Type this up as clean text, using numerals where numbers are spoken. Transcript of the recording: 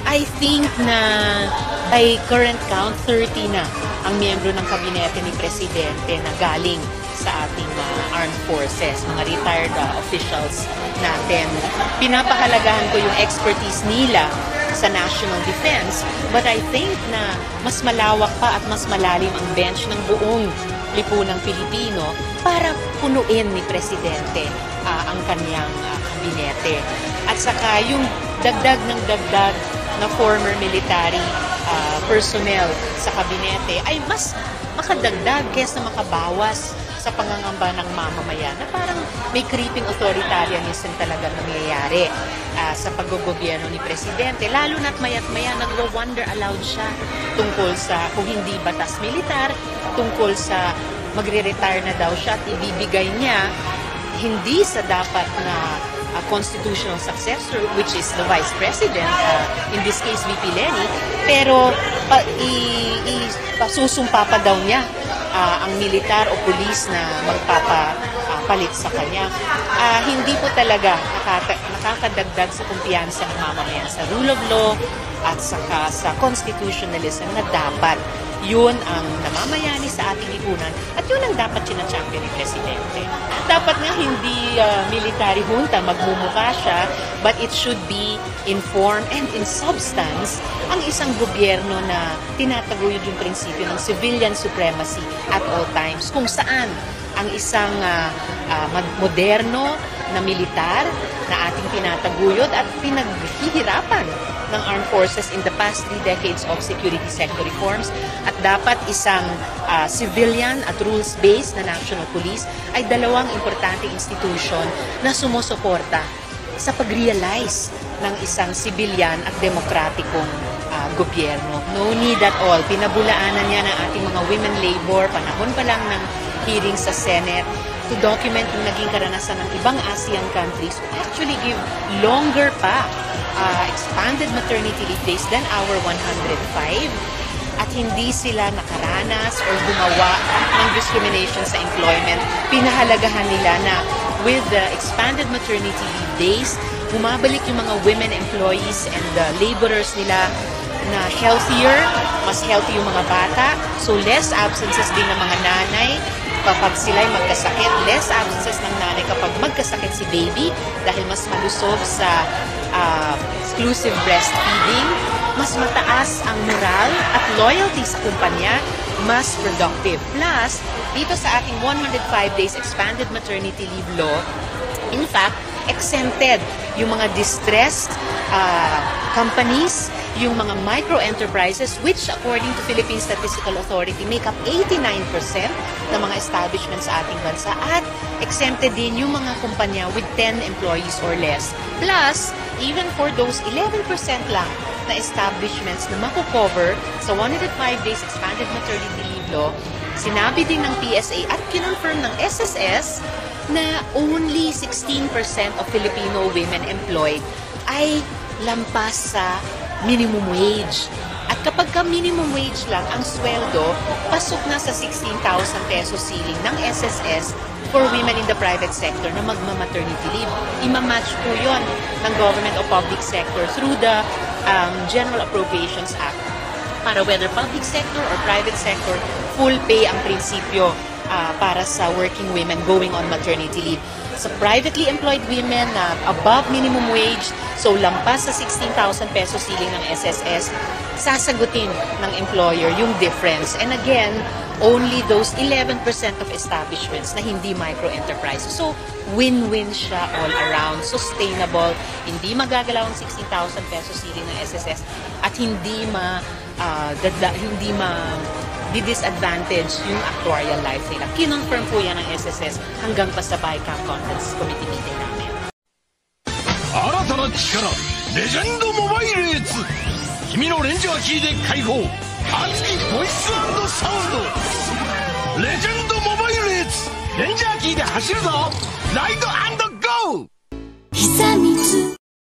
I think na by current count, 30 na ang miyembro ng kabinete ni Presidente na galing sa ating armed forces, mga retired officials natin. Pinapahalagahan ko yung expertise nila sa national defense, but I think na mas malawak pa at mas malalim ang bench ng buong lipunang Pilipino para punuin ni Presidente ang kanyang kabinete. At saka yung dagdag ng dagdag na former military personnel sa kabinete ay mas makadagdag kaysa makabawas sa pangangamba ng mamamayan na parang may creeping authoritarianism talaga nangyayari sa paggogobyerno ni Presidente, lalo na't mayat-maya nagwa-wonder aloud siya tungkol sa kung hindi batas militar, tungkol sa magre-retire na daw siya at ibibigay niya hindi sa dapat na constitutional successor, which is the Vice President, in this case VP Leni, pero pasusumpa pa daw niya ang militar o pulis na magpapalit sa kanya. Hindi po talaga nakakadagdag sa kumpiyansa ng mamamayan sa rule of law at saka sa constitutionalism na dapat yun ang namamayani sa ating lipunan at yun ang dapat sinachampion ni Presidente. Dapat nga hindi military junta, magmumukha siya, but it should be in form and in substance ang isang gobyerno na tinataguyod yung prinsipyo ng civilian supremacy at all times, kung saan ang isang moderno na militar na ating tinataguyod at pinaghihirapan ng armed forces in the past 3 decades of security sector reforms at dapat isang civilian at rules-based na national police ay dalawang importanteng institution na sumusuporta sa pag-realize ng isang civilian at demokratikong gobyerno. No need at all. Pinabulaanan niya ng ating mga women labor, panahon pa lang ng hearing sa Senate, to document yung naging karanasan ng ibang ASEAN countries who actually give longer pa expanded maternity leave days than our 105 at hindi sila nakaranas or gumawa ng discrimination sa employment. Pinahalagahan nila na with the expanded maternity leave days, bumabalik yung mga women employees and laborers nila na healthier, mas healthy yung mga bata, so less absences din ng mga nanay kapag sila'y magkasakit, less absences ng nanay kapag magkasakit si baby dahil mas malusog sa exclusive breastfeeding, mas mataas ang moral at loyalty sa kumpanya, mas productive. Plus, dito sa ating 105 days expanded maternity leave law, in fact, exempted yung mga distressed companies, yung mga micro-enterprises, which according to Philippine Statistical Authority make up 89% ng mga establishments sa ating bansa, at exempted din yung mga kumpanya with 10 employees or less. Plus, even for those 11% lang na establishments na makukover sa 105 days expanded maternity leave law, sinabi din ng PSA at kinonfirm ng SSS na only 16% of Filipino women employed ay lampas sa minimum wage. At kapag ka minimum wage lang ang sweldo, pasok na sa 16,000 pesos ceiling ng SSS for women in the private sector na magma-maternity leave. Ima-match po yun ng government o public sector through the General Appropriations Act para whether public sector or private sector, full pay ang prinsipyo para sa working women going on maternity leave. Sa privately employed women na above minimum wage, so lampas sa 16,000 pesos ceiling ng SSS, sasagutin ng employer yung difference. And again, only those 11% of establishments na hindi micro-enterprises. So, win-win siya all around. Sustainable, hindi magagalaw ang 16,000 pesos ceiling ng SSS at hindi disadvantage yung actuarial life nila. Kinonfirm po yan ng SSS hanggang pa sa BICAM Conference Committee meeting namin. 新たな力、レジェンドモバイルエーツ。君のレンジャーキーで解放。熱きボイス&サウンド。レジェンドモバイルエーツ。レンジャーキーで走るぞ。ライド&ゴー。久道